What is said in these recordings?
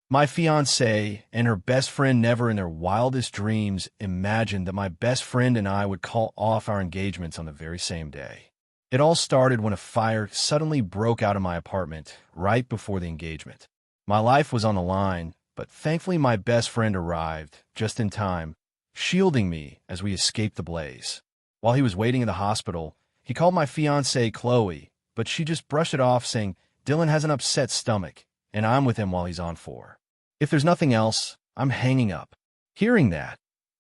My fiancée and her best friend never in their wildest dreams imagined that my best friend and I would call off our engagements on the very same day. It all started when a fire suddenly broke out in my apartment right before the engagement. My life was on the line, but thankfully my best friend arrived just in time, shielding me as we escaped the blaze. While he was waiting in the hospital, he called my fiancée Chloe, but she just brushed it off saying, "Dylan has an upset stomach, and I'm with him while he's on 4. If there's nothing else, I'm hanging up." Hearing that,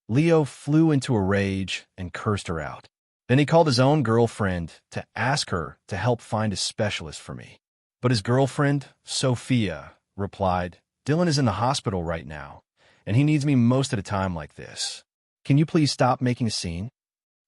Leo flew into a rage and cursed her out. Then he called his own girlfriend to ask her to help find a specialist for me. But his girlfriend, Sophia, replied, "Dylan is in the hospital right now, and he needs me most of the time like this. Can you please stop making a scene?"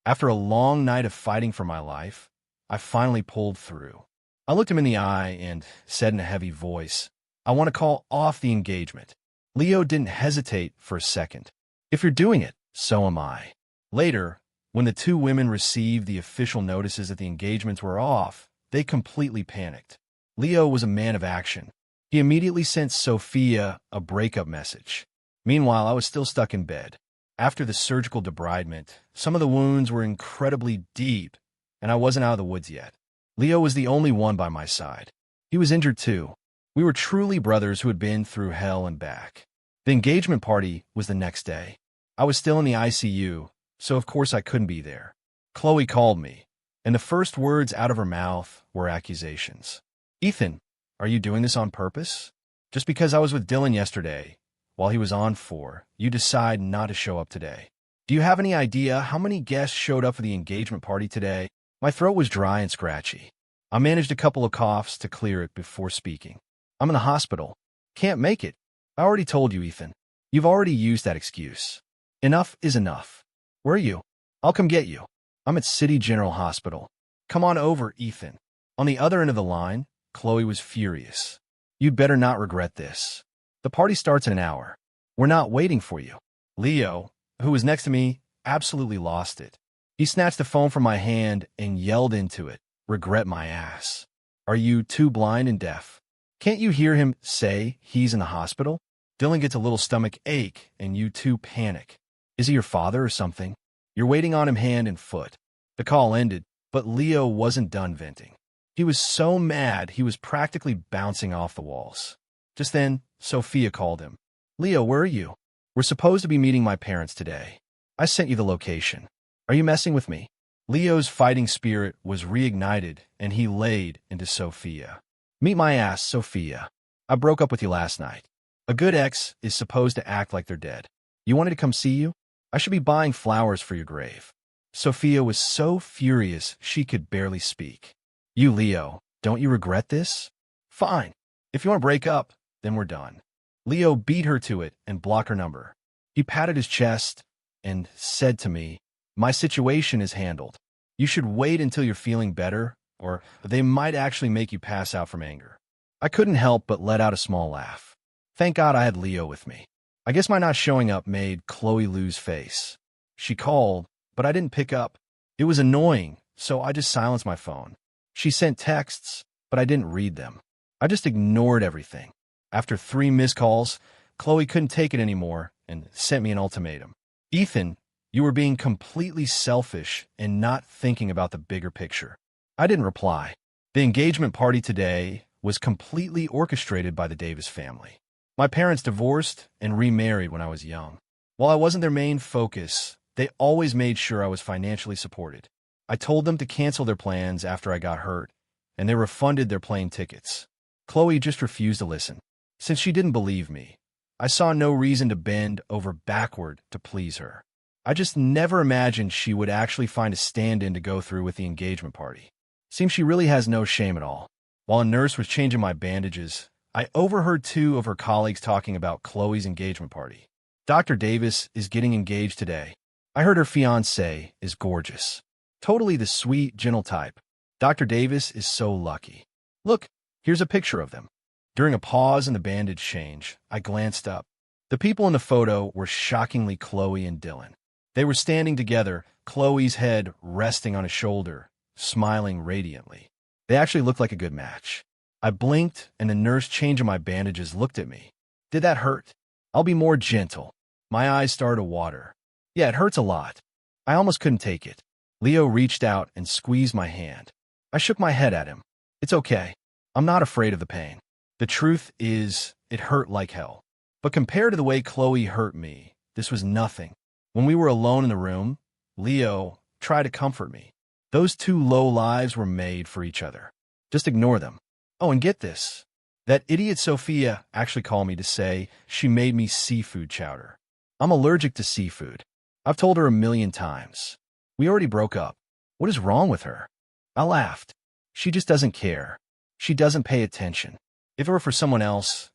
After a long night of fighting for my life, I finally pulled through. I looked him in the eye and said in a heavy voice, "I want to call off the engagement." Leo didn't hesitate for a second. "If you're doing it, so am I." Later, when the two women received the official notices that the engagements were off, they completely panicked. Leo was a man of action. He immediately sent Sophia a breakup message. Meanwhile, I was still stuck in bed. After the surgical debridement, some of the wounds were incredibly deep, and I wasn't out of the woods yet. Leo was the only one by my side. He was injured too. We were truly brothers who had been through hell and back. The engagement party was the next day. I was still in the ICU, so of course I couldn't be there. Chloe called me, and the first words out of her mouth were accusations. "Ethan, are you doing this on purpose? Just because I was with Dylan yesterday, while he was on 4, you decide not to show up today. Do you have any idea how many guests showed up for the engagement party today?" My throat was dry and scratchy. I managed a couple of coughs to clear it before speaking. "I'm in the hospital. Can't make it. I already told you, Ethan. You've already used that excuse. Enough is enough. Where are you? I'll come get you. I'm at City General Hospital. Come on over, Ethan." On the other end of the line, Chloe was furious. "You'd better not regret this. The party starts in an hour. We're not waiting for you." Leo, who was next to me, absolutely lost it. He snatched the phone from my hand and yelled into it, "Regret my ass. Are you too blind and deaf? Can't you hear him say he's in the hospital? Dylan gets a little stomach ache and you two panic. Is he your father or something? You're waiting on him hand and foot." The call ended, but Leo wasn't done venting. He was so mad he was practically bouncing off the walls. Just then, Sophia called him. "Leo, where are you? We're supposed to be meeting my parents today. I sent you the location. Are you messing with me?" Leo's fighting spirit was reignited, and he laid into Sophia. "Meet my ass, Sophia. I broke up with you last night. A good ex is supposed to act like they're dead. You wanted to come see you? I should be buying flowers for your grave." Sophia was so furious she could barely speak. "You, Leo, don't you regret this? Fine. If you want to break up, then we're done." Leo beat her to it and blocked her number. He patted his chest and said to me, "My situation is handled. You should wait until you're feeling better, or they might actually make you pass out from anger." I couldn't help but let out a small laugh. Thank God I had Leo with me. I guess my not showing up made Chloe lose face. She called, but I didn't pick up. It was annoying, so I just silenced my phone. She sent texts, but I didn't read them. I just ignored everything. After 3 missed calls, Chloe couldn't take it anymore and sent me an ultimatum. "Ethan, you were being completely selfish and not thinking about the bigger picture." I didn't reply. The engagement party today was completely orchestrated by the Davis family. My parents divorced and remarried when I was young. While I wasn't their main focus, they always made sure I was financially supported. I told them to cancel their plans after I got hurt, and they refunded their plane tickets. Chloe just refused to listen. Since she didn't believe me, I saw no reason to bend over backward to please her. I just never imagined she would actually find a stand-in to go through with the engagement party. Seems she really has no shame at all. While a nurse was changing my bandages, I overheard 2 of her colleagues talking about Chloe's engagement party. "Dr. Davis is getting engaged today. I heard her fiancé is gorgeous. Totally the sweet, gentle type. Dr. Davis is so lucky. Look, here's a picture of them." During a pause in the bandage change, I glanced up. The people in the photo were shockingly Chloe and Dylan. They were standing together, Chloe's head resting on his shoulder, smiling radiantly. They actually looked like a good match. I blinked, and the nurse changing my bandages looked at me. Did that hurt? I'll be more gentle. My eyes started to water. Yeah, it hurts a lot. I almost couldn't take it. Leo reached out and squeezed my hand. I shook my head at him. It's okay. I'm not afraid of the pain. The truth is, it hurt like hell. But compared to the way Chloe hurt me, this was nothing. When we were alone in the room, Leo tried to comfort me. Those two low lives were made for each other. Just ignore them. Oh, and get this. That idiot Sophia actually called me to say she made me seafood chowder. I'm allergic to seafood. I've told her 1,000,000 times. We already broke up. What is wrong with her? I laughed. She just doesn't care. She doesn't pay attention. If it were for someone else,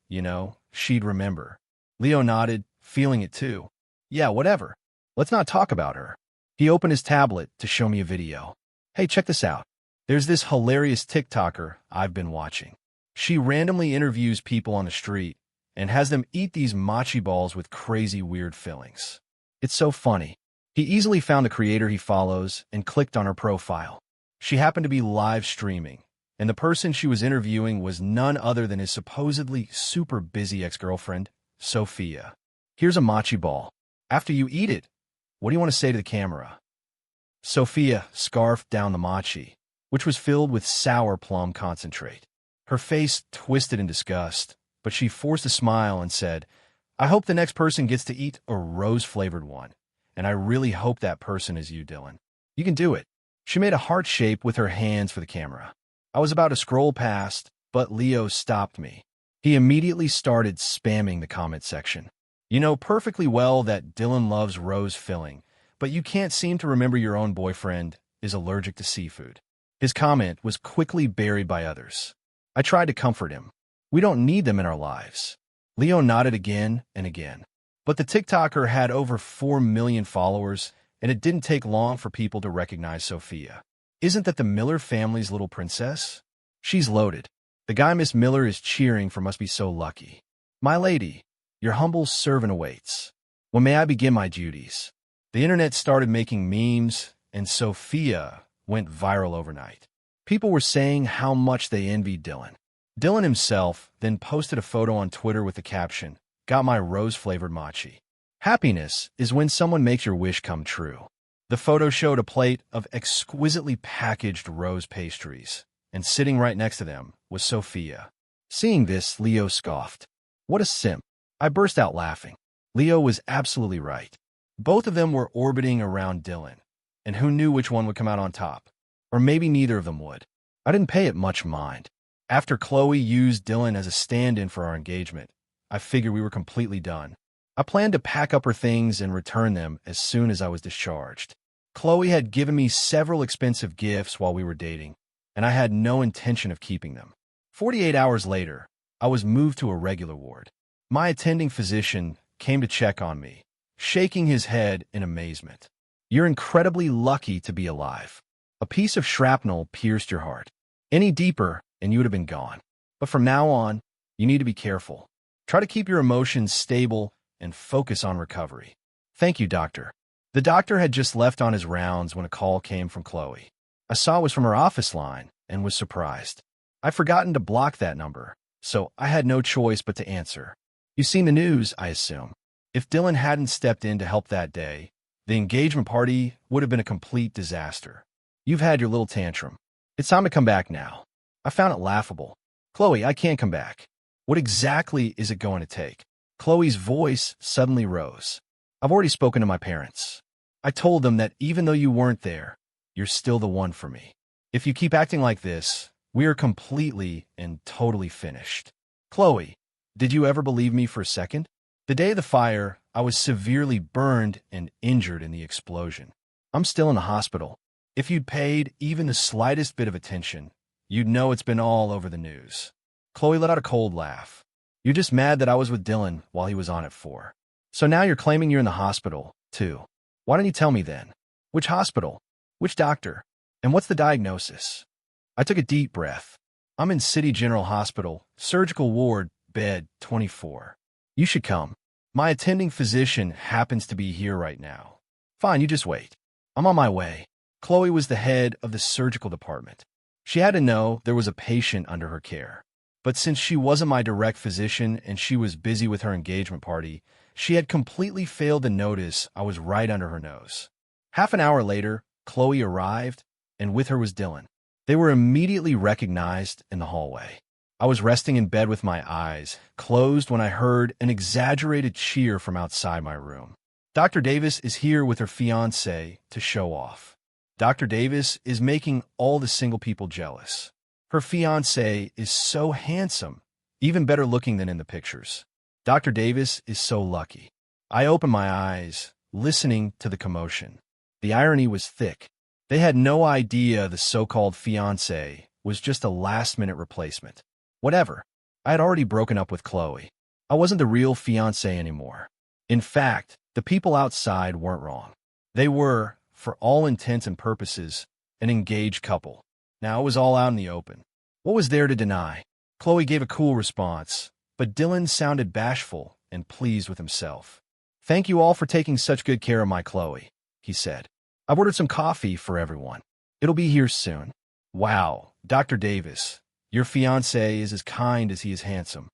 she'd remember. Leo nodded, feeling it too. Yeah, whatever. Let's not talk about her. He opened his tablet to show me a video. Hey, check this out. There's this hilarious TikToker I've been watching. She randomly interviews people on the street and has them eat these mochi balls with crazy weird fillings. It's so funny. He easily found the creator he follows and clicked on her profile. She happened to be live streaming, and the person she was interviewing was none other than his supposedly super busy ex-girlfriend, Sophia. Here's a mochi ball. After you eat it, what do you want to say to the camera? Sophia scarfed down the mochi, which was filled with sour plum concentrate. Her face twisted in disgust, but she forced a smile and said, I hope the next person gets to eat a rose-flavored one, and I really hope that person is you, Dylan. You can do it. She made a heart shape with her hands for the camera. I was about to scroll past, but Leo stopped me. He immediately started spamming the comment section. You know perfectly well that Dylan loves rose filling, but you can't seem to remember your own boyfriend is allergic to seafood. His comment was quickly buried by others. I tried to comfort him. We don't need them in our lives. Leo nodded again and again. But the TikToker had over 4 million followers, and it didn't take long for people to recognize Sophia. Isn't that the Miller family's little princess? She's loaded. The guy Miss Miller is cheering for must be so lucky. My lady, your humble servant awaits. When may I begin my duties? The internet started making memes, and Sophia went viral overnight. People were saying how much they envied Dylan. Dylan himself then posted a photo on Twitter with the caption, Got my rose-flavored mochi. Happiness is when someone makes your wish come true. The photo showed a plate of exquisitely packaged rose pastries, and sitting right next to them was Sophia. Seeing this, Leo scoffed. What a simp. I burst out laughing. Leo was absolutely right. Both of them were orbiting around Dylan, and who knew which one would come out on top? Or maybe neither of them would. I didn't pay it much mind. After Chloe used Dylan as a stand-in for our engagement, I figured we were completely done. I planned to pack up her things and return them as soon as I was discharged. Chloe had given me several expensive gifts while we were dating, and I had no intention of keeping them. 48 hours later, I was moved to a regular ward. My attending physician came to check on me, shaking his head in amazement. You're incredibly lucky to be alive. A piece of shrapnel pierced your heart. Any deeper, and you would have been gone. But from now on, you need to be careful. Try to keep your emotions stable and focus on recovery. Thank you, doctor. The doctor had just left on his rounds when a call came from Chloe. I saw it was from her office line and was surprised. I'd forgotten to block that number, so I had no choice but to answer. You've seen the news, I assume. If Dylan hadn't stepped in to help that day, the engagement party would have been a complete disaster. You've had your little tantrum. It's time to come back now. I found it laughable. Chloe, I can't come back. What exactly is it going to take? Chloe's voice suddenly rose. I've already spoken to my parents. I told them that even though you weren't there, you're still the one for me. If you keep acting like this, we are completely and totally finished. Chloe, did you ever believe me for a second? The day of the fire, I was severely burned and injured in the explosion. I'm still in the hospital. If you'd paid even the slightest bit of attention, you'd know it's been all over the news. Chloe let out a cold laugh. You're just mad that I was with Dylan while he was on it for. So now you're claiming you're in the hospital, too. Why didn't you tell me then? Which hospital? Which doctor? And what's the diagnosis? I took a deep breath. I'm in City General Hospital, surgical ward, bed 24. You should come. My attending physician happens to be here right now. Fine, you just wait. I'm on my way. Chloe was the head of the surgical department. She had to know there was a patient under her care. But since she wasn't my direct physician and she was busy with her engagement party, she had completely failed to notice I was right under her nose. Half an hour later, Chloe arrived, and with her was Dylan. They were immediately recognized in the hallway. I was resting in bed with my eyes closed when I heard an exaggerated cheer from outside my room. Dr. Davis is here with her fiancé to show off. Dr. Davis is making all the single people jealous. Her fiancé is so handsome, even better looking than in the pictures. Dr. Davis is so lucky. I opened my eyes, listening to the commotion. The irony was thick. They had no idea the so-called fiancé was just a last-minute replacement. Whatever. I had already broken up with Chloe. I wasn't the real fiancé anymore. In fact, the people outside weren't wrong. They were, for all intents and purposes, an engaged couple. Now it was all out in the open. What was there to deny? Chloe gave a cool response, but Dylan sounded bashful and pleased with himself. "Thank you all for taking such good care of my Chloe," he said. "I've ordered some coffee for everyone. It'll be here soon." "Wow, Dr. Davis, your fiancé is as kind as he is handsome."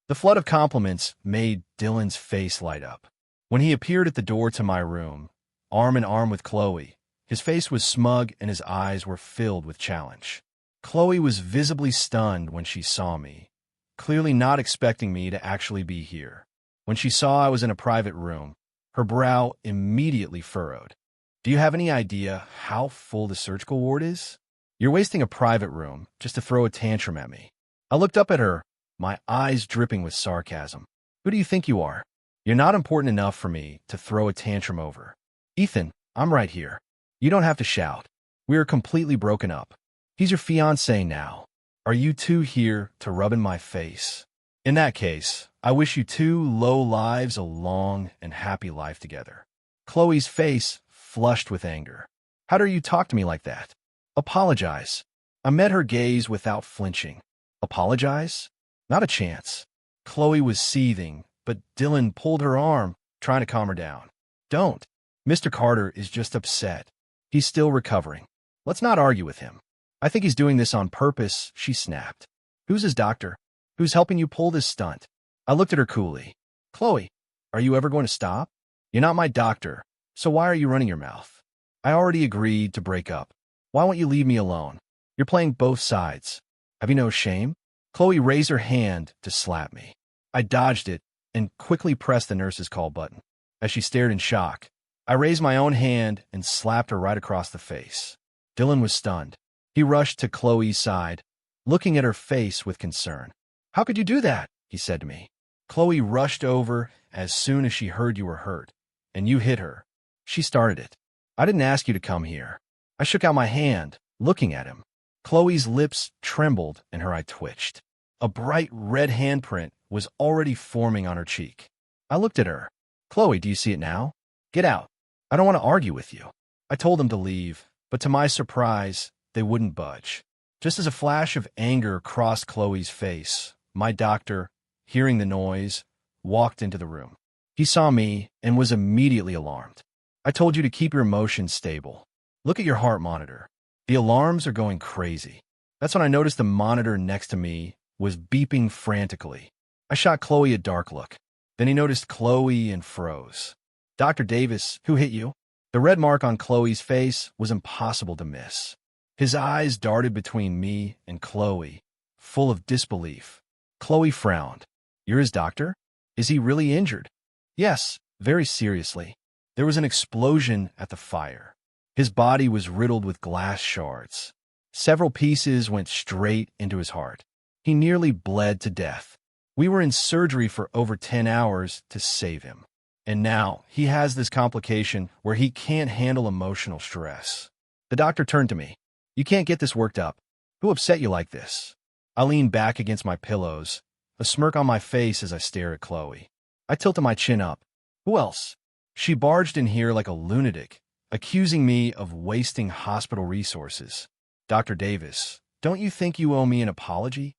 The flood of compliments made Dylan's face light up. When he appeared at the door to my room, arm in arm with Chloe, his face was smug and his eyes were filled with challenge. Chloe was visibly stunned when she saw me, clearly not expecting me to actually be here. When she saw I was in a private room, her brow immediately furrowed. "Do you have any idea how full the surgical ward is? You're wasting a private room just to throw a tantrum at me." I looked up at her, my eyes dripping with sarcasm. "Who do you think you are? You're not important enough for me to throw a tantrum over. Ethan, I'm right here. You don't have to shout. We are completely broken up. He's your fiancé now. Are you two here to rub in my face? In that case, I wish you two low lives a long and happy life together." Chloe's face flushed with anger. "How dare you talk to me like that? Apologize." I met her gaze without flinching. "Apologize? Not a chance." Chloe was seething, but Dylan pulled her arm, trying to calm her down. "Don't. Mr. Carter is just upset. He's still recovering. Let's not argue with him. I think he's doing this on purpose," she snapped. "Who's his doctor? Who's helping you pull this stunt?" I looked at her coolly. "Chloe, are you ever going to stop? You're not my doctor, so why are you running your mouth? I already agreed to break up. Why won't you leave me alone? You're playing both sides. Have you no shame?" Chloe raised her hand to slap me. I dodged it and quickly pressed the nurse's call button. As she stared in shock, I raised my own hand and slapped her right across the face. Dylan was stunned. He rushed to Chloe's side, looking at her face with concern. "How could you do that?" he said to me. "Chloe rushed over as soon as she heard you were hurt, and you hit her. She started it. I didn't ask you to come here." I shook out my hand, looking at him. Chloe's lips trembled and her eye twitched. A bright red handprint was already forming on her cheek. I looked at her. "Chloe, do you see it now? Get out. I don't want to argue with you." I told them to leave, but to my surprise, they wouldn't budge. Just as a flash of anger crossed Chloe's face, my doctor, hearing the noise, walked into the room. He saw me and was immediately alarmed. "I told you to keep your emotions stable. Look at your heart monitor. The alarms are going crazy." That's when I noticed the monitor next to me was beeping frantically. I shot Chloe a dark look. Then he noticed Chloe and froze. "Dr. Davis, who hit you?" The red mark on Chloe's face was impossible to miss. His eyes darted between me and Chloe, full of disbelief. Chloe frowned. "You're his doctor? Is he really injured?" "Yes, very seriously." There was an explosion at the fire. His body was riddled with glass shards. Several pieces went straight into his heart. He nearly bled to death. We were in surgery for over 10 hours to save him. And now he has this complication where he can't handle emotional stress. The doctor turned to me. "You can't get this worked up. Who upset you like this?" I leaned back against my pillows, a smirk on my face as I stare at Chloe. I tilted my chin up. "Who else?" She barged in here like a lunatic, accusing me of wasting hospital resources. "Dr. Davis, don't you think you owe me an apology?"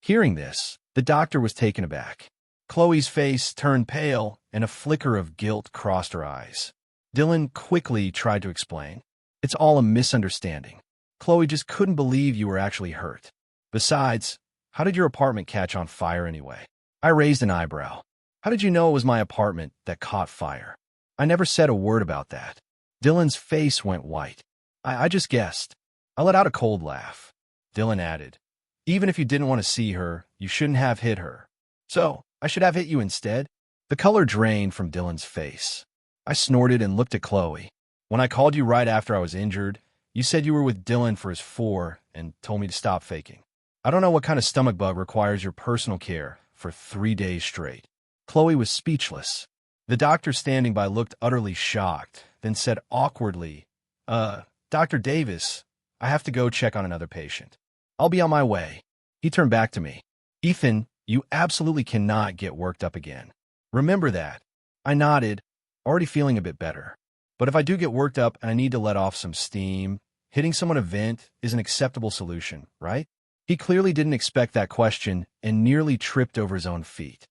Hearing this, the doctor was taken aback. Chloe's face turned pale, and a flicker of guilt crossed her eyes. Dylan quickly tried to explain. "It's all a misunderstanding. Chloe just couldn't believe you were actually hurt. Besides, How did your apartment catch on fire anyway? I raised an eyebrow. How did you know it was my apartment that caught fire? I never said a word about that. Dylan's face went white. I just guessed. I let out a cold laugh. Dylan added, even if you didn't want to see her, you shouldn't have hit her. So, I should have hit you instead? The color drained from Dylan's face. I snorted and looked at Chloe. When I called you right after I was injured, you said you were with Dylan for his 4 and told me to stop faking. I don't know what kind of stomach bug requires your personal care for 3 days straight. Chloe was speechless. The doctor standing by looked utterly shocked, then said awkwardly, Dr. Davis, I have to go check on another patient. I'll be on my way. He turned back to me. Ethan, you absolutely cannot get worked up again. Remember that. I nodded, already feeling a bit better. But if I do get worked up and I need to let off some steam, hitting someone a vent is an acceptable solution, right? He clearly didn't expect that question and nearly tripped over his own feet.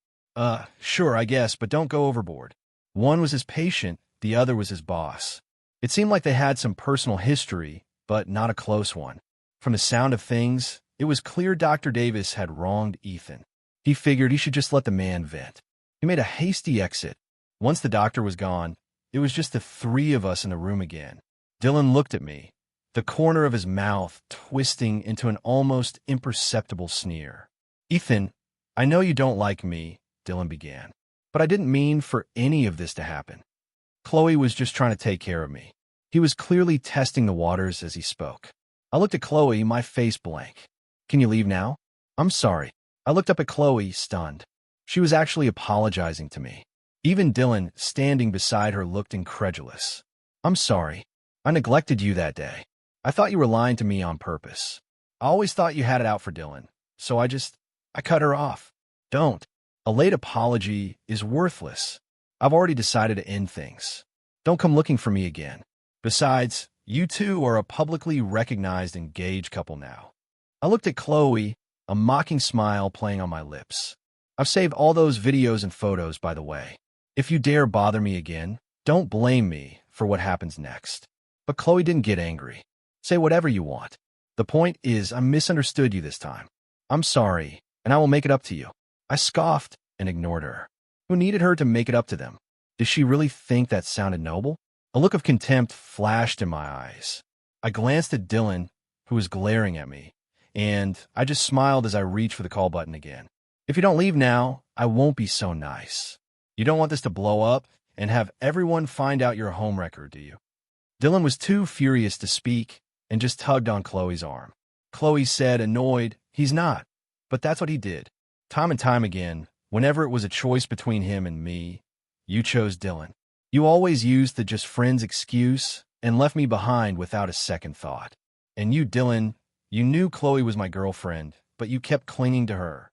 Sure, I guess, but don't go overboard. One was his patient, the other was his boss. It seemed like they had some personal history, but not a close one. From the sound of things, it was clear Dr. Davis had wronged Ethan. He figured he should just let the man vent. He made a hasty exit. Once the doctor was gone, it was just the 3 of us in the room again. Dylan looked at me, the corner of his mouth twisting into an almost imperceptible sneer. Ethan, I know you don't like me, Dylan began, but I didn't mean for any of this to happen. Chloe was just trying to take care of me. He was clearly testing the waters as he spoke. I looked at Chloe, my face blank. Can you leave now? I'm sorry. I looked up at Chloe, stunned. She was actually apologizing to me. Even Dylan, standing beside her, looked incredulous. I'm sorry. I neglected you that day. I thought you were lying to me on purpose. I always thought you had it out for Dylan, so I cut her off. Don't. A late apology is worthless. I've already decided to end things. Don't come looking for me again. Besides, you two are a publicly recognized engaged couple now. I looked at Chloe, a mocking smile playing on my lips. I've saved all those videos and photos, by the way. If you dare bother me again, don't blame me for what happens next. But Chloe didn't get angry. Say whatever you want. The point is, I misunderstood you this time. I'm sorry, and I will make it up to you. I scoffed and ignored her. Who needed her to make it up to them? Did she really think that sounded noble? A look of contempt flashed in my eyes. I glanced at Dylan, who was glaring at me, and I just smiled as I reached for the call button again. If you don't leave now, I won't be so nice. You don't want this to blow up and have everyone find out you're a homewrecker, do you? Dylan was too furious to speak and just tugged on Chloe's arm. Chloe said, annoyed, he's not. But that's what he did. Time and time again, whenever it was a choice between him and me, you chose Dylan. You always used the just friends excuse and left me behind without a second thought. And you, Dylan, you knew Chloe was my girlfriend, but you kept clinging to her.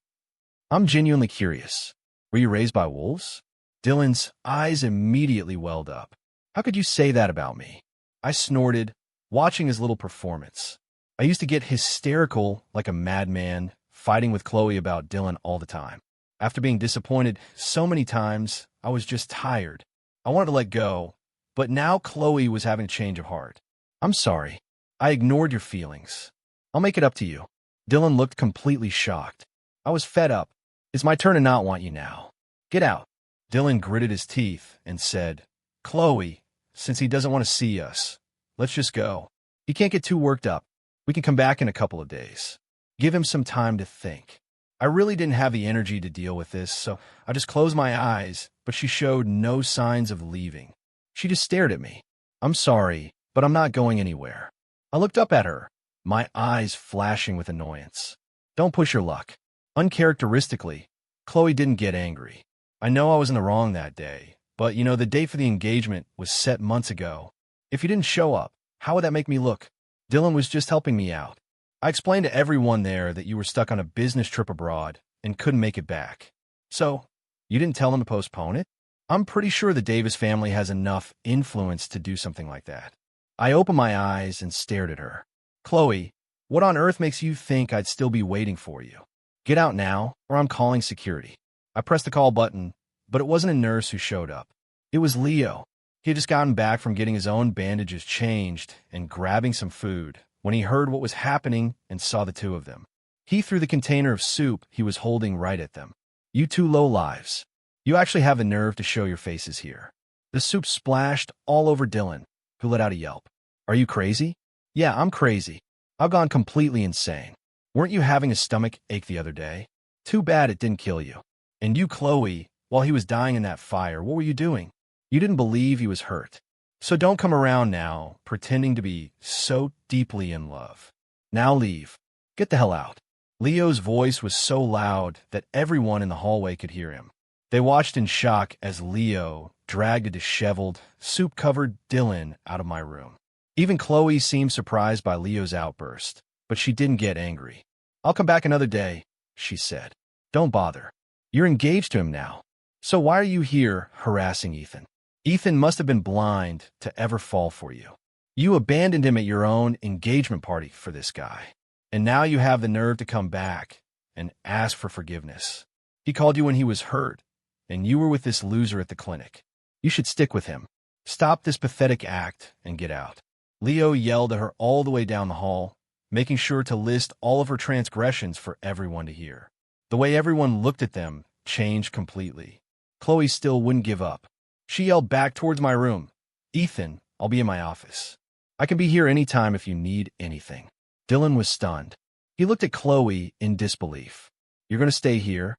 I'm genuinely curious. Were you raised by wolves? Dylan's eyes immediately welled up. How could you say that about me? I snorted, watching his little performance. I used to get hysterical like a madman, fighting with Chloe about Dylan all the time. After being disappointed so many times, I was just tired. I wanted to let go, but now Chloe was having a change of heart. I'm sorry. I ignored your feelings. I'll make it up to you. Dylan looked completely shocked. I was fed up. It's my turn to not want you now. Get out. Dylan gritted his teeth and said, Chloe, since he doesn't want to see us, let's just go. He can't get too worked up. We can come back in a couple of days. Give him some time to think. I really didn't have the energy to deal with this, so I just closed my eyes, but she showed no signs of leaving. She just stared at me. I'm sorry, but I'm not going anywhere. I looked up at her, my eyes flashing with annoyance. Don't push your luck. Uncharacteristically, Chloe didn't get angry. I know I was in the wrong that day, but the date for the engagement was set months ago. If you didn't show up, how would that make me look? Dylan was just helping me out. I explained to everyone there that you were stuck on a business trip abroad and couldn't make it back. So, you didn't tell them to postpone it? I'm pretty sure the Davis family has enough influence to do something like that. I opened my eyes and stared at her. Chloe, what on earth makes you think I'd still be waiting for you? Get out now, or I'm calling security. I pressed the call button, but it wasn't a nurse who showed up. It was Leo. He had just gotten back from getting his own bandages changed and grabbing some food when he heard what was happening and saw the two of them. He threw the container of soup he was holding right at them. You two lowlives. You actually have the nerve to show your faces here. The soup splashed all over Dylan, who let out a yelp. Are you crazy? Yeah, I'm crazy. I've gone completely insane. Weren't you having a stomach ache the other day? Too bad it didn't kill you. And you, Chloe, while he was dying in that fire, what were you doing? You didn't believe he was hurt. So don't come around now, pretending to be so deeply in love. Now leave. Get the hell out. Leo's voice was so loud that everyone in the hallway could hear him. They watched in shock as Leo dragged a disheveled, soup-covered Dylan out of my room. Even Chloe seemed surprised by Leo's outburst, but she didn't get angry. I'll come back another day, she said. Don't bother. You're engaged to him now. So why are you here harassing Ethan? Ethan must have been blind to ever fall for you. You abandoned him at your own engagement party for this guy. And now you have the nerve to come back and ask for forgiveness. He called you when he was hurt, and you were with this loser at the clinic. You should stick with him. Stop this pathetic act and get out. Leo yelled at her all the way down the hall, making sure to list all of her transgressions for everyone to hear. The way everyone looked at them changed completely. Chloe still wouldn't give up. She yelled back towards my room. Ethan, I'll be in my office. I can be here anytime if you need anything. Dylan was stunned. He looked at Chloe in disbelief. You're going to stay here?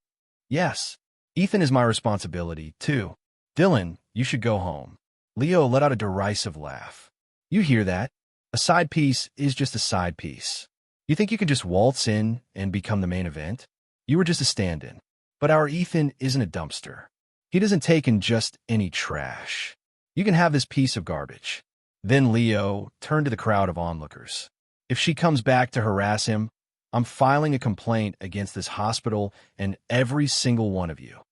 Yes. Ethan is my responsibility, too. Dylan, you should go home. Leo let out a derisive laugh. You hear that? A side piece is just a side piece. You think you can just waltz in and become the main event? You were just a stand-in. But our Ethan isn't a dumpster. He doesn't take in just any trash. You can have this piece of garbage. Then Leo turned to the crowd of onlookers. If she comes back to harass him, I'm filing a complaint against this hospital and every single one of you.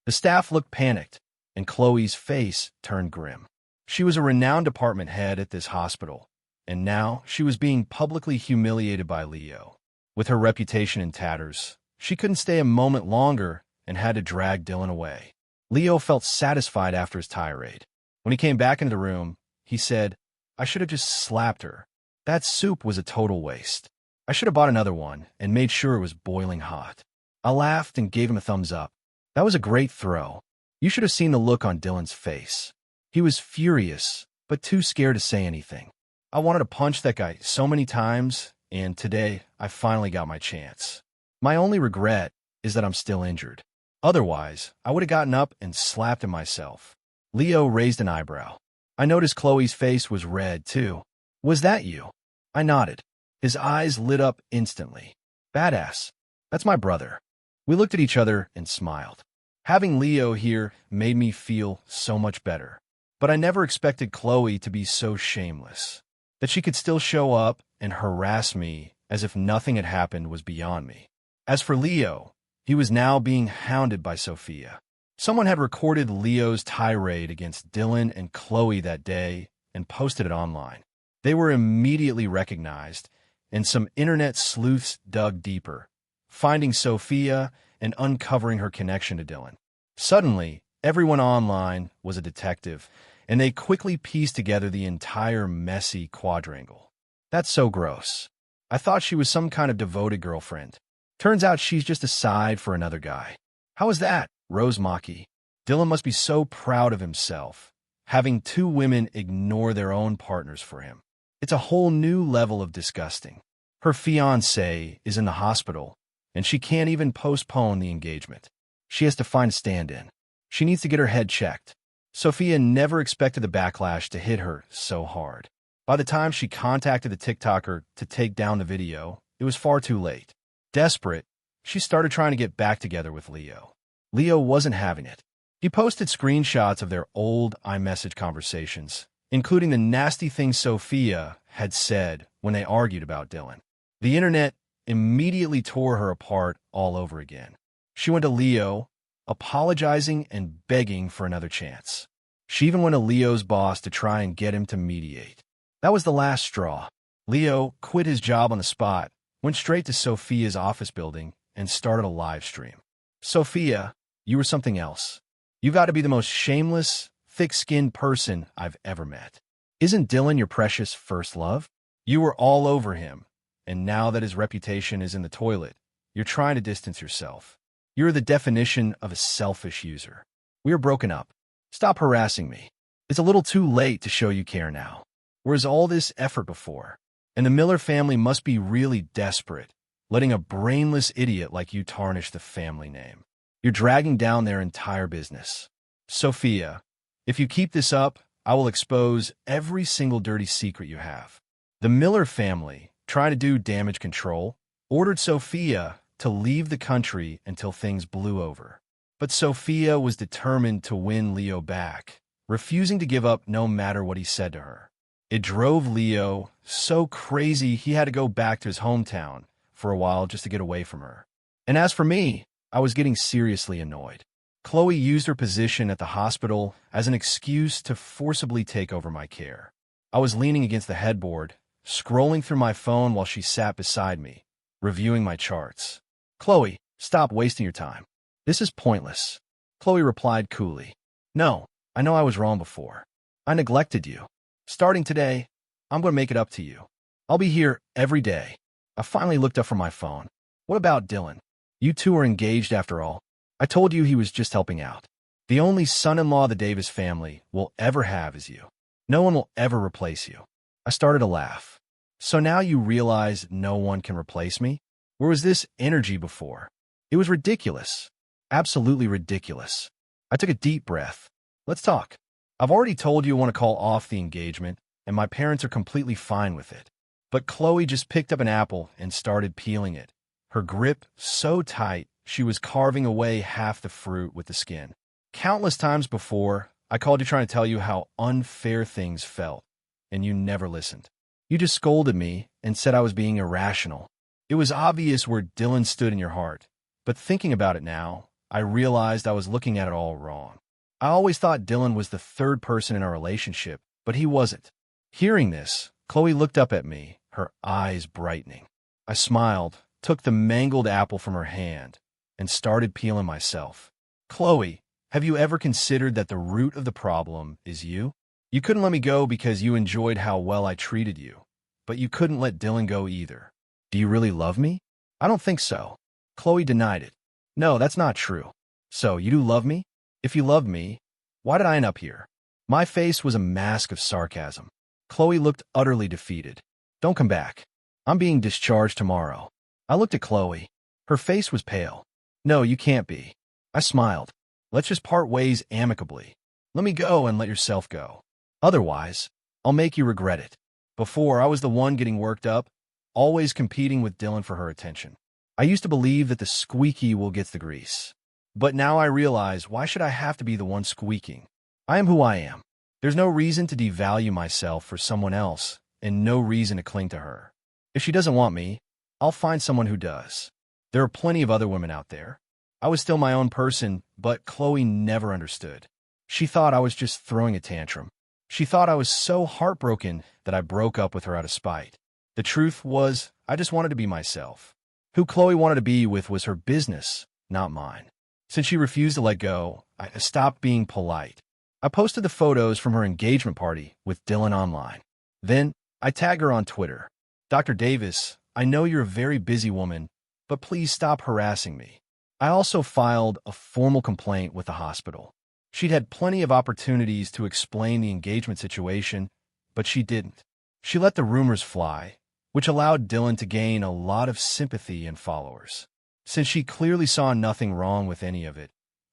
The staff looked panicked, and Chloe's face turned grim. She was a renowned department head at this hospital, and now she was being publicly humiliated by Leo. With her reputation in tatters, she couldn't stay a moment longer and had to drag Dylan away. Leo felt satisfied after his tirade. When he came back into the room, he said, I should have just slapped her. That soup was a total waste. I should have bought another one and made sure it was boiling hot. I laughed and gave him a thumbs up. That was a great throw. You should have seen the look on Dylan's face. He was furious, but too scared to say anything. I wanted to punch that guy so many times, and today I finally got my chance. My only regret is that I'm still injured. Otherwise, I would have gotten up and slapped him myself. Leo raised an eyebrow. I noticed Chloe's face was red, too. Was that you? I nodded. His eyes lit up instantly. Badass. That's my brother. We looked at each other and smiled. Having Leo here made me feel so much better. But I never expected Chloe to be so shameless. That she could still show up and harass me as if nothing had happened was beyond me. As for Leo, he was now being hounded by Sophia. Someone had recorded Leo's tirade against Dylan and Chloe that day and posted it online. They were immediately recognized, and some internet sleuths dug deeper, finding Sophia and uncovering her connection to Dylan. Suddenly, everyone online was a detective, and they quickly pieced together the entire messy quadrangle. That's so gross. I thought she was some kind of devoted girlfriend. Turns out she's just a side for another guy. How is that? Rose Maki. Dylan must be so proud of himself, having two women ignore their own partners for him. It's a whole new level of disgusting. Her fiancé is in the hospital, and she can't even postpone the engagement. She has to find a stand-in. She needs to get her head checked. Sophia never expected the backlash to hit her so hard. By the time she contacted the TikToker to take down the video, it was far too late. Desperate, she started trying to get back together with Leo. Leo wasn't having it. He posted screenshots of their old iMessage conversations, including the nasty things Sophia had said when they argued about Dylan. The internet immediately tore her apart all over again. She went to Leo, apologizing and begging for another chance. She even went to Leo's boss to try and get him to mediate. That was the last straw. Leo quit his job on the spot, went straight to Sophia's office building, and started a live stream. Sophia, you were something else. You got to be the most shameless, thick-skinned person I've ever met. Isn't Dylan your precious first love? You were all over him, and now that his reputation is in the toilet, You're trying to distance yourself. You're the definition of a selfish user. We are broken up. Stop harassing me. It's a little too late to show you care now. Where's all this effort before? And the Miller family must be really desperate, letting a brainless idiot like you tarnish the family name. You're dragging down their entire business. Sophia, if you keep this up, I will expose every single dirty secret you have. The Miller family, trying to do damage control, ordered Sophia to leave the country until things blew over. But Sophia was determined to win Leo back, refusing to give up no matter what he said to her. It drove Leo so crazy he had to go back to his hometown for a while just to get away from her. And as for me, I was getting seriously annoyed. Chloe used her position at the hospital as an excuse to forcibly take over my care. I was leaning against the headboard, scrolling through my phone while she sat beside me, reviewing my charts. Chloe, stop wasting your time. This is pointless. Chloe replied coolly. No, I know I was wrong before. I neglected you. Starting today, I'm going to make it up to you. I'll be here every day. I finally looked up from my phone. What about Dylan? You two are engaged after all. I told you he was just helping out. The only son-in-law the Davis family will ever have is you. No one will ever replace you. I started to laugh. So now you realize no one can replace me? Where was this energy before? It was ridiculous. Absolutely ridiculous. I took a deep breath. Let's talk. I've already told you I want to call off the engagement, and my parents are completely fine with it. But Chloe just picked up an apple and started peeling it. Her grip so tight, she was carving away half the fruit with the skin. Countless times before, I called you trying to tell you how unfair things felt, and you never listened. You just scolded me and said I was being irrational. It was obvious where Dylan stood in your heart, but thinking about it now, I realized I was looking at it all wrong. I always thought Dylan was the third person in our relationship, but he wasn't. Hearing this, Chloe looked up at me, her eyes brightening. I smiled, took the mangled apple from her hand, and started peeling myself. Chloe, have you ever considered that the root of the problem is you? You couldn't let me go because you enjoyed how well I treated you, but you couldn't let Dylan go either. Do you really love me? I don't think so. Chloe denied it. No, that's not true. So, you do love me? If you loved me, why did I end up here? My face was a mask of sarcasm. Chloe looked utterly defeated. Don't come back. I'm being discharged tomorrow. I looked at Chloe. Her face was pale. No, you can't be. I smiled. Let's just part ways amicably. Let me go and let yourself go. Otherwise, I'll make you regret it. Before, I was the one getting worked up, always competing with Dylan for her attention. I used to believe that the squeaky wheel gets the grease. But now I realize, why should I have to be the one squeaking? I am who I am. There's no reason to devalue myself for someone else, and no reason to cling to her. If she doesn't want me, I'll find someone who does. There are plenty of other women out there. I was still my own person, but Chloe never understood. She thought I was just throwing a tantrum. She thought I was so heartbroken that I broke up with her out of spite. The truth was, I just wanted to be myself. Who Chloe wanted to be with was her business, not mine. Since she refused to let go, I stopped being polite. I posted the photos from her engagement party with Dylan online. Then, I tagged her on Twitter. Dr. Davis, I know you're a very busy woman, but please stop harassing me. I also filed a formal complaint with the hospital. She'd had plenty of opportunities to explain the engagement situation, but she didn't. She let the rumors fly, which allowed Dylan to gain a lot of sympathy and followers. Since she clearly saw nothing wrong with any of it,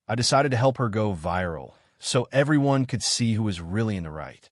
I decided to help her go viral so everyone could see who was really in the right.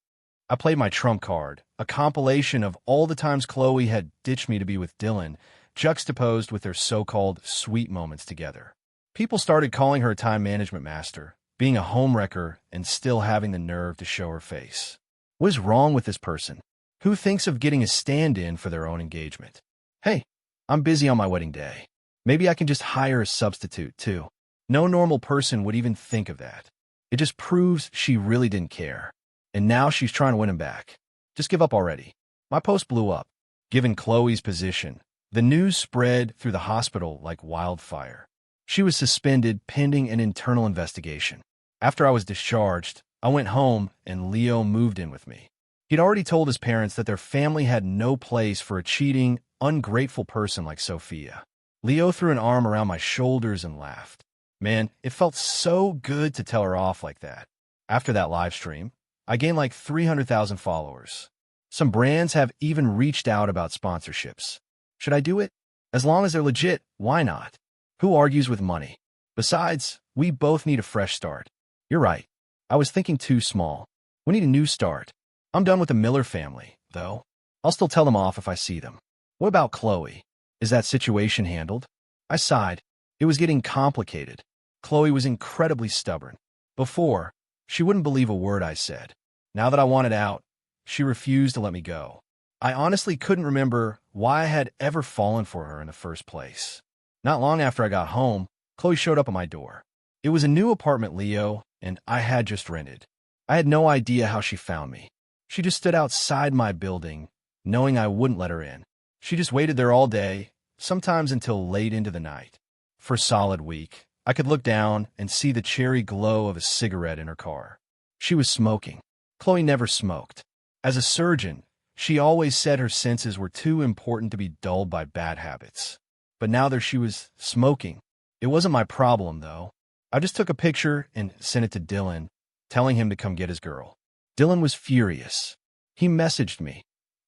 I played my trump card, a compilation of all the times Chloe had ditched me to be with Dylan, juxtaposed with their so-called sweet moments together. People started calling her a time management master, being a homewrecker, and still having the nerve to show her face. What is wrong with this person? Who thinks of getting a stand-in for their own engagement? Hey, I'm busy on my wedding day. Maybe I can just hire a substitute, too. No normal person would even think of that. It just proves she really didn't care. And now she's trying to win him back. Just give up already. My post blew up. Given Chloe's position, the news spread through the hospital like wildfire. She was suspended pending an internal investigation. After I was discharged, I went home and Leo moved in with me. He'd already told his parents that their family had no place for a cheating, ungrateful person like Sophia. Leo threw an arm around my shoulders and laughed. Man, it felt so good to tell her off like that. After that live stream, I gained like 300,000 followers. Some brands have even reached out about sponsorships. Should I do it? As long as they're legit, why not? Who argues with money? Besides, we both need a fresh start. You're right. I was thinking too small. We need a new start. I'm done with the Miller family, though. I'll still tell them off if I see them. What about Chloe? Is that situation handled? I sighed. It was getting complicated. Chloe was incredibly stubborn. Before, she wouldn't believe a word I said. Now that I wanted out, she refused to let me go. I honestly couldn't remember why I had ever fallen for her in the first place. Not long after I got home, Chloe showed up at my door. It was a new apartment, Leo, and I had just rented. I had no idea how she found me. She just stood outside my building, knowing I wouldn't let her in. She just waited there all day, sometimes until late into the night. For a solid week, I could look down and see the cherry glow of a cigarette in her car. She was smoking. Chloe never smoked. As a surgeon, she always said her senses were too important to be dulled by bad habits. But now there she was, smoking. It wasn't my problem, though. I just took a picture and sent it to Dylan, telling him to come get his girl. Dylan was furious. He messaged me.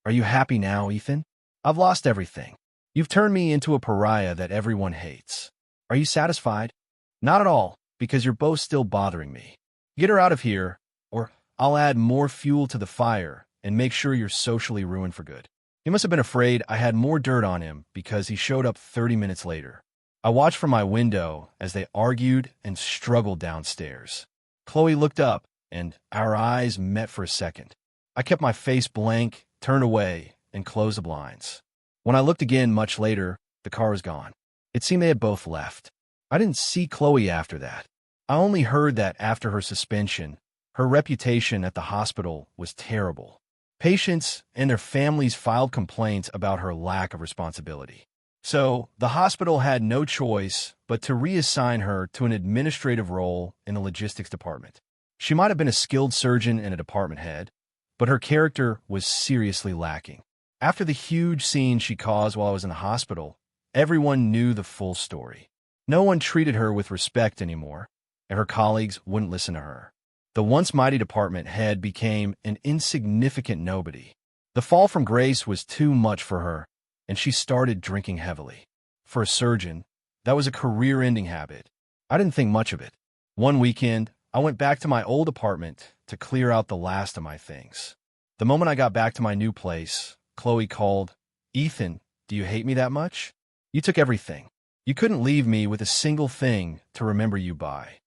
Are you happy now, Ethan? I've lost everything. You've turned me into a pariah that everyone hates. Are you satisfied? Not at all, because you're both still bothering me. Get her out of here, or I'll add more fuel to the fire and make sure you're socially ruined for good. He must have been afraid I had more dirt on him because he showed up 30 minutes later. I watched from my window as they argued and struggled downstairs. Chloe looked up, and our eyes met for a second. I kept my face blank, turned away, and closed the blinds. When I looked again much later, the car was gone. It seemed they had both left. I didn't see Chloe after that. I only heard that after her suspension, her reputation at the hospital was terrible. Patients and their families filed complaints about her lack of responsibility. So, the hospital had no choice but to reassign her to an administrative role in the logistics department. She might have been a skilled surgeon and a department head, but her character was seriously lacking. After the huge scene she caused while I was in the hospital, everyone knew the full story. No one treated her with respect anymore, and her colleagues wouldn't listen to her. The once mighty department head became an insignificant nobody. The fall from grace was too much for her, and she started drinking heavily. For a surgeon, that was a career-ending habit. I didn't think much of it. One weekend, I went back to my old apartment to clear out the last of my things. The moment I got back to my new place, Chloe called, "Ethan, do you hate me that much? You took everything. You couldn't leave me with a single thing to remember you by."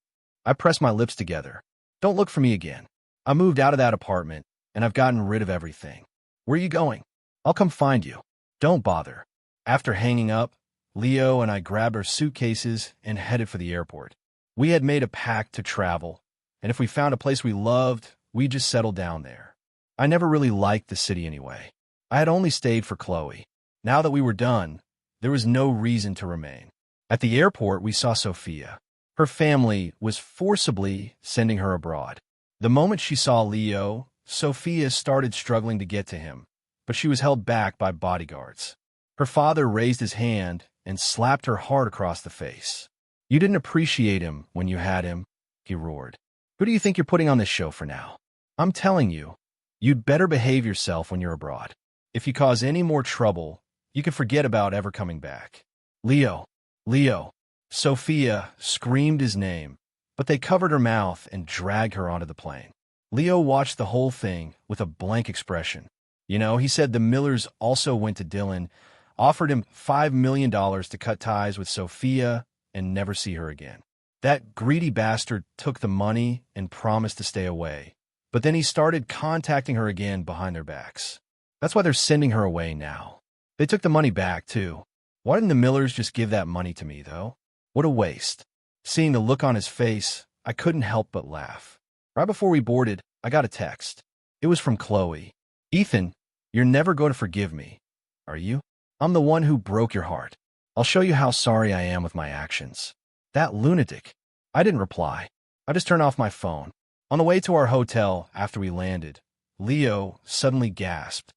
I pressed my lips together. Don't look for me again. I moved out of that apartment, and I've gotten rid of everything. Where are you going? I'll come find you. Don't bother. After hanging up, Leo and I grabbed our suitcases and headed for the airport. We had made a pact to travel, and if we found a place we loved, we'd just settle down there. I never really liked the city anyway. I had only stayed for Chloe. Now that we were done, there was no reason to remain. At the airport, we saw Sophia. Her family was forcibly sending her abroad. The moment she saw Leo, Sophia started struggling to get to him, but she was held back by bodyguards. Her father raised his hand and slapped her hard across the face. "You didn't appreciate him when you had him," he roared. "Who do you think you're putting on this show for now? I'm telling you, you'd better behave yourself when you're abroad. If you cause any more trouble, you can forget about ever coming back." "Leo! Leo!" Sophia screamed his name, but they covered her mouth and dragged her onto the plane. Leo watched the whole thing with a blank expression. You know, he said the Millers also went to Dylan, offered him $5 million to cut ties with Sophia and never see her again. That greedy bastard took the money and promised to stay away, but then he started contacting her again behind their backs. That's why they're sending her away now. They took the money back, too. Why didn't the Millers just give that money to me, though? What a waste. Seeing the look on his face, I couldn't help but laugh. Right before we boarded, I got a text. It was from Chloe. "Ethan, you're never going to forgive me, are you? I'm the one who broke your heart. I'll show you how sorry I am with my actions." That lunatic. I didn't reply. I just turned off my phone. On the way to our hotel after we landed, Leo suddenly gasped.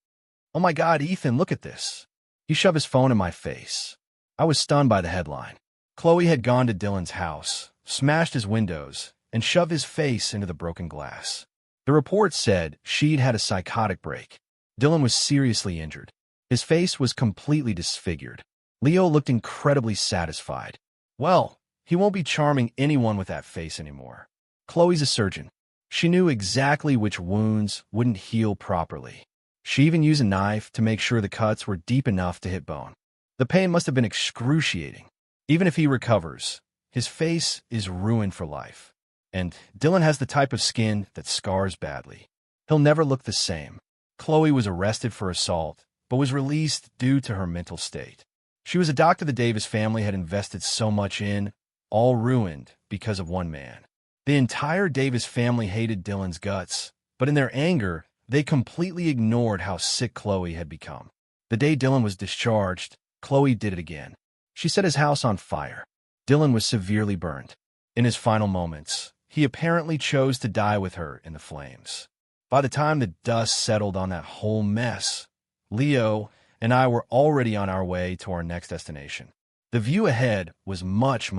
"Oh my God, Ethan, look at this." He shoved his phone in my face. I was stunned by the headline. Chloe had gone to Dylan's house, smashed his windows, and shoved his face into the broken glass. The report said she'd had a psychotic break. Dylan was seriously injured. His face was completely disfigured. Leo looked incredibly satisfied. Well, he won't be charming anyone with that face anymore. Chloe's a surgeon. She knew exactly which wounds wouldn't heal properly. She even used a knife to make sure the cuts were deep enough to hit bone. The pain must have been excruciating. Even if he recovers, his face is ruined for life. And Dylan has the type of skin that scars badly. He'll never look the same. Chloe was arrested for assault, but was released due to her mental state. She was a doctor the Davis family had invested so much in, all ruined because of one man. The entire Davis family hated Dylan's guts, but in their anger, they completely ignored how sick Chloe had become. The day Dylan was discharged, Chloe did it again. She set his house on fire. Dylan was severely burned. In his final moments, he apparently chose to die with her in the flames. By the time the dust settled on that whole mess, Leo and I were already on our way to our next destination. The view ahead was much